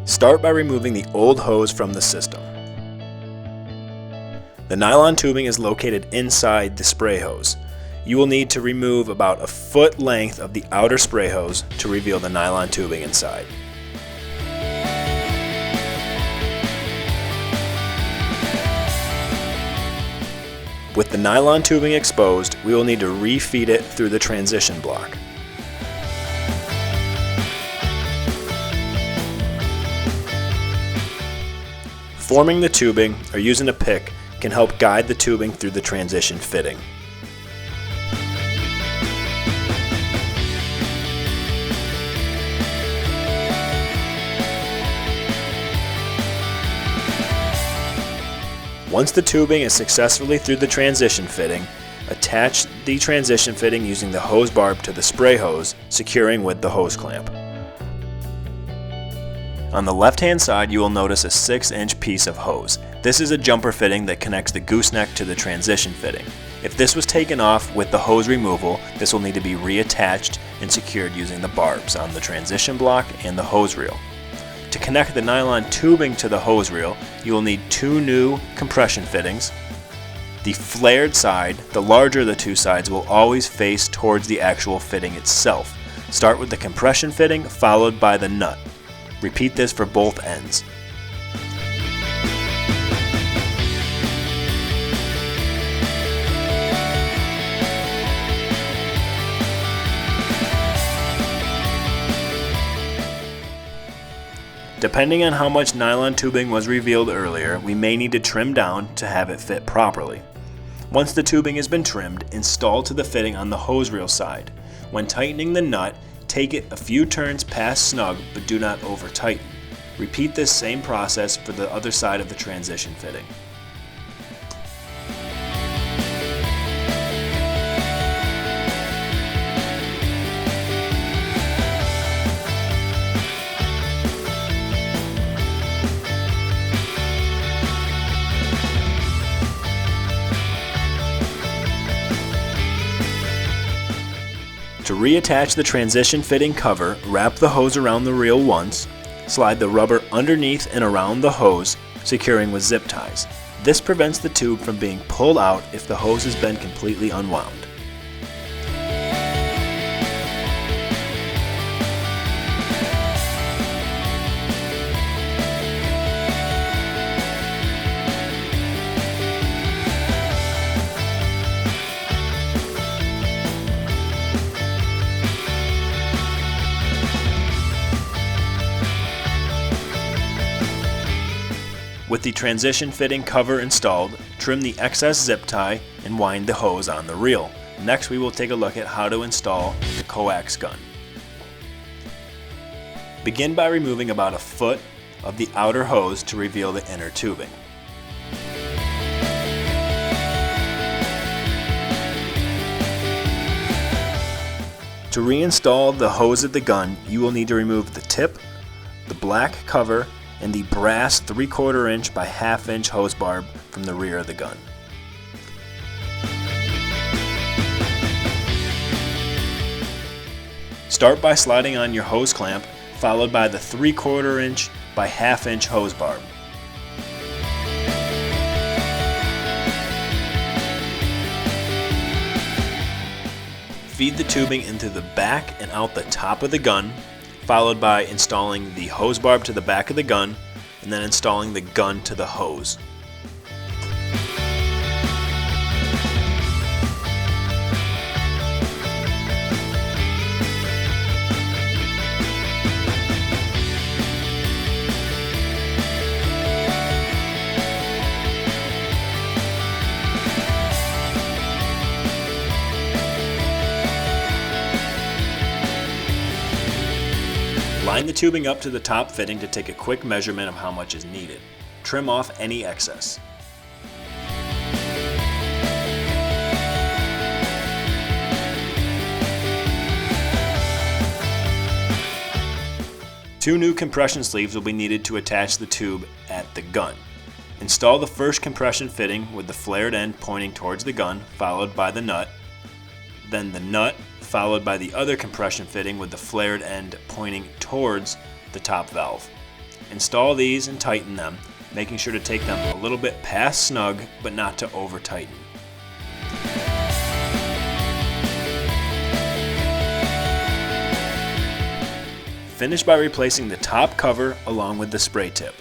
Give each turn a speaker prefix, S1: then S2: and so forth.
S1: Start by removing the old hose from the system. The nylon tubing is located inside the spray hose. You will need to remove about a foot length of the outer spray hose to reveal the nylon tubing inside. With the nylon tubing exposed, we will need to refeed it through the transition block. Forming the tubing or using a pick can help guide the tubing through the transition fitting. Once the tubing is successfully through the transition fitting, attach the transition fitting using the hose barb to the spray hose, securing with the hose clamp. On the left-hand side, you will notice a 6-inch piece of hose. This is a jumper fitting that connects the gooseneck to the transition fitting. If this was taken off with the hose removal, this will need to be reattached and secured using the barbs on the transition block and the hose reel. To connect the nylon tubing to the hose reel, you will need 2 new compression fittings. The flared side, the larger of the 2 sides, will always face towards the actual fitting itself. Start with the compression fitting followed by the nut. Repeat this for both ends. Depending on how much nylon tubing was revealed earlier, we may need to trim down to have it fit properly. Once the tubing has been trimmed, install to the fitting on the hose reel side. When tightening the nut, take it a few turns past snug, but do not over tighten. Repeat this same process for the other side of the transition fitting. To reattach the transition fitting cover, wrap the hose around the reel once, slide the rubber underneath and around the hose, securing with zip ties. This prevents the tube from being pulled out if the hose has been completely unwound. With the transition fitting cover installed, trim the excess zip tie and wind the hose on the reel. Next, we will take a look at how to install the Coax gun. Begin by removing about a foot of the outer hose to reveal the inner tubing. To reinstall the hose of the gun, you will need to remove the tip, the black cover, and the brass 3/4 inch by 1/2 inch hose barb from the rear of the gun. Start by sliding on your hose clamp, followed by the 3/4 inch by 1/2 inch hose barb. Feed the tubing into the back and out the top of the gun, followed by installing the hose barb to the back of the gun, and then installing the gun to the hose. Line the tubing up to the top fitting to take a quick measurement of how much is needed. Trim off any excess. Two new compression sleeves will be needed to attach the tube at the gun. Install the first compression fitting with the flared end pointing towards the gun, followed by the nut, then the nut, followed by the other compression fitting with the flared end pointing towards the top valve. Install these and tighten them, making sure to take them a little bit past snug, but not to over tighten. Finish by replacing the top cover along with the spray tip.